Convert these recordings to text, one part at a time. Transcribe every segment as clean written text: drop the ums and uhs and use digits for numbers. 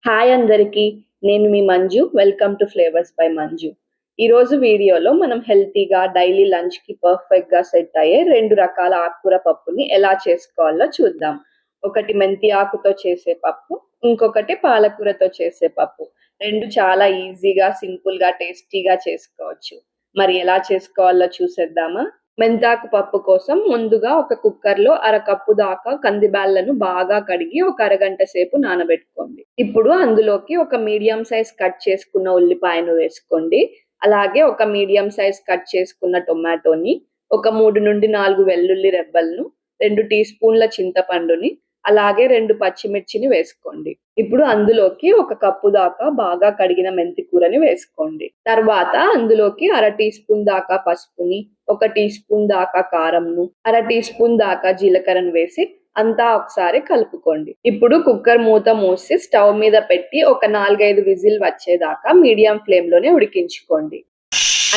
Hi అందరికీ, నేను మీ Manju. Welcome to flavours by Manju. ఈరోజు వీడియోలో మనం హెల్తీగా డైలీ లంచ్కి పర్ఫెక్ట్గా సెట్ అయ్యే 2 రకాల ఆకుకూర పప్పుని ఎలా చేసుకోవాలో చూద్దాం. ఒకటి మెంతి ఆకుతో చేసే పప్పు, ఇంకొకటి పాలకూరతో చేసే పప్పు. 2 చాలా ఈజీగా, సింపుల్గా, టేస్టీగా చేసుకోవచ్చు. మరి ఎలా చేసుకోవాలో చూసేద్దామా? మెంతాకు పప్పు కోసం ముందుగా ఒక కుక్కర్లో అరకప్పు దాకా కందిబ్యాళ్లను బాగా కడిగి ఒక అరగంట సేపు నానబెట్టుకోండి. ఇప్పుడు అందులోకి ఒక మీడియం సైజ్ కట్ చేసుకున్న ఉల్లిపాయను వేసుకోండి. అలాగే ఒక మీడియం సైజ్ కట్ చేసుకున్న టొమాటోని, ఒక 3 నుండి 4 వెల్లుల్లి రెబ్బలను, 2 టీ స్పూన్ల చింతపండుని, అలాగే 2 పచ్చిమిర్చిని వేసుకోండి. ఇప్పుడు అందులోకి ఒక కప్పు దాకా బాగా కడిగిన మెంతి కూరని వేసుకోండి. తర్వాత అందులోకి అర టీ స్పూన్ దాకా పసుపుని, 1 టీ స్పూన్ దాకా కారంను, అర టీ స్పూన్ దాకా జీలకర్రను వేసి అంతా ఒకసారి కలుపుకోండి. ఇప్పుడు కుక్కర్ మూత మూసి స్టవ్ మీద పెట్టి ఒక 4-5 విజిల్ వచ్చేదాకా మీడియం ఫ్లేమ్ లోనే ఉడికించుకోండి.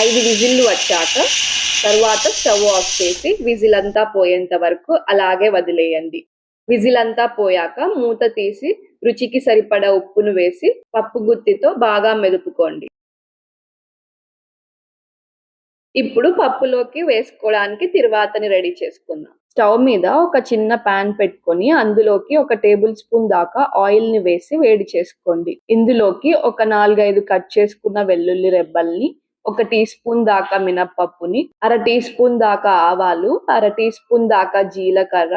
5 విజిల్లు వచ్చాక తర్వాత స్టవ్ ఆఫ్ చేసి విజిల్ అంతా పోయేంత వరకు అలాగే వదిలేయండి. విజిల్ అంతా పోయాక మూత తీసి రుచికి సరిపడా ఉప్పును వేసి పప్పు గుత్తితో బాగా మెదుపుకోండి. ఇప్పుడు పప్పులోకి వేసుకోవడానికి తిరువాతని రెడీ చేసుకుందాం. స్టవ్ మీద ఒక చిన్న పాన్ పెట్టుకొని అందులోకి 1 టేబుల్ స్పూన్ దాకా ఆయిల్ ని వేసి వేడి చేసుకోండి. ఇందులోకి ఒక 4-5 కట్ చేసుకున్న వెల్లుల్లి రెబ్బల్ని, 1 టీ స్పూన్ దాకా మినప్పప్పుని, అర టీ స్పూన్ దాకా ఆవాలు, అర టీ స్పూన్ దాకా జీలకర్ర,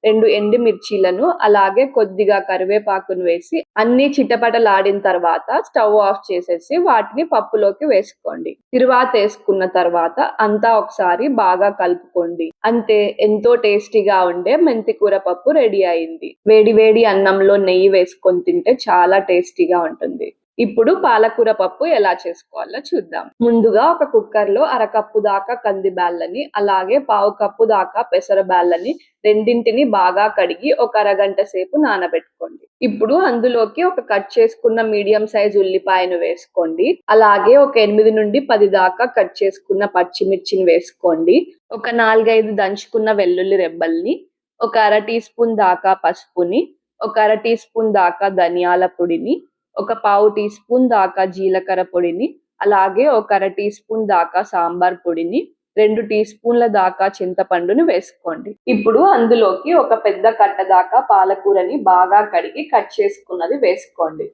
2 ఎండుమిర్చీలను, అలాగే కొద్దిగా కరివేపాకును వేసి అన్ని చిటపటలాడిన తర్వాత స్టవ్ ఆఫ్ చేసేసి వాటిని పప్పులోకి వేసుకోండి. తిరువాత వేసుకున్న తర్వాత అంతా ఒకసారి బాగా కలుపుకోండి. అంతే, ఎంతో టేస్టీగా ఉండే మెంతి కూర పప్పు రెడీ అయింది. వేడి వేడి అన్నంలో నెయ్యి వేసుకొని తింటే చాలా టేస్టీగా ఉంటుంది. ఇప్పుడు పాలకూర పప్పు ఎలా చేసుకోవాలో చూద్దాం. ముందుగా ఒక కుక్కర్లో అరకప్పు దాకా కందిబ్యాళ్ళని, అలాగే పావు కప్పు దాకా పెసరబ్యాళ్ళని రెండింటిని బాగా కడిగి ఒక అరగంట సేపు నానబెట్టుకోండి. ఇప్పుడు అందులోకి ఒక కట్ చేసుకున్న మీడియం సైజ్ ఉల్లిపాయను వేసుకోండి. అలాగే ఒక 8 నుండి 10 దాకా కట్ చేసుకున్న పచ్చిమిర్చిని వేసుకోండి. ఒక 4-5 దంచుకున్న వెల్లుల్లి రెబ్బల్ని, ఒక అర టీ స్పూన్ దాకా పసుపుని, ఒక అర టీ స్పూన్ దాకా ధనియాల పొడిని, ఒక పావు టీ స్పూన్ దాకా జీలకర్ర పొడిని, అలాగే ఒక అర టీ స్పూన్ దాకా సాంబార్ పొడిని, 2 టీ స్పూన్ల దాకా చింతపండుని వేసుకోండి. ఇప్పుడు అందులోకి ఒక పెద్ద కట్ట దాకా పాలకూరని బాగా కడిగి కట్ చేసుకున్నది వేసుకోండి.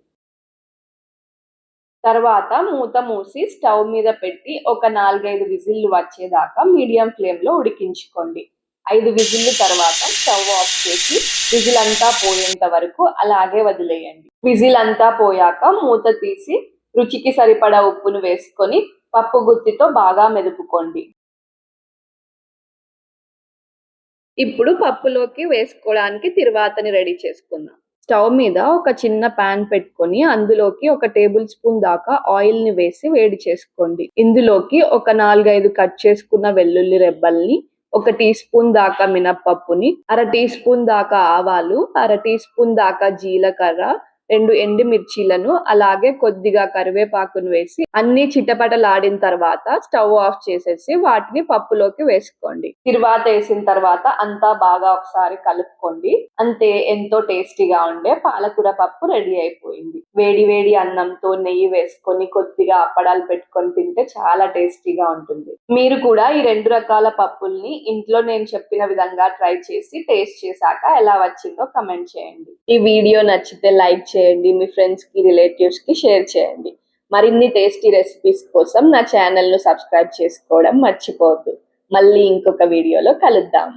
తర్వాత మూత మూసి స్టవ్ మీద పెట్టి ఒక 4-5 విజిల్లు వచ్చేదాకా మీడియం ఫ్లేమ్ లో ఉడికించుకోండి. 5 విజిల్లు తర్వాత స్టవ్ ఆఫ్ చేసి విజిల్ అంతా పోయేంత వరకు అలాగే వదిలేయండి. విజిల్ అంతా పోయాక మూత తీసి రుచికి సరిపడా ఉప్పును వేసుకొని పప్పు గుత్తితో బాగా మెదుపుకోండి. ఇప్పుడు పప్పులోకి వేసుకోవడానికి తిరువాతని రెడీ చేసుకుందాం. స్టవ్ మీద ఒక చిన్న పాన్ పెట్టుకొని అందులోకి ఒక టేబుల్ స్పూన్ దాకా ఆయిల్ ని వేసి వేడి చేసుకోండి. ఇందులోకి ఒక 4-5 కట్ చేసుకున్న వెల్లుల్లి రెబ్బల్ని, 1 టీ స్పూన్ దాకా మినప్పప్పుని, అర టీ స్పూన్ దాకా ఆవాలు, అర టీ స్పూన్ దాకా జీలకర్ర, 2 ఎండుమిర్చీలను, అలాగే కొద్దిగా కరివేపాకును వేసి అన్ని చిటపటలాడిన తర్వాత స్టవ్ ఆఫ్ చేసేసి వాటిని పప్పులోకి వేసుకోండి. తిరువాత వేసిన తర్వాత అంతా బాగా ఒకసారి కలుపుకోండి. అంతే, ఎంతో టేస్టీగా ఉండే పాలకూర పప్పు రెడీ అయిపోయింది. వేడి వేడి అన్నంతో నెయ్యి వేసుకొని కొద్దిగా అప్పడాలు పెట్టుకొని తింటే చాలా టేస్టీగా ఉంటుంది. మీరు కూడా ఈ 2 రకాల పప్పుల్ని ఇంట్లో నేను చెప్పిన విధంగా ట్రై చేసి టేస్ట్ చేశాక ఎలా వచ్చిందో కమెంట్ చేయండి. ఈ వీడియో నచ్చితే లైక్ చేయండి, మీ ఫ్రెండ్స్ కి, రిలేటివ్స్ కి షేర్ చేయండి. మరిన్ని టేస్టీ రెసిపీస్ కోసం నా ఛానల్ ను సబ్స్క్రైబ్ చేసుకోవడం మర్చిపోవద్దు. మళ్ళీ ఇంకొక వీడియోలో కలుద్దాం.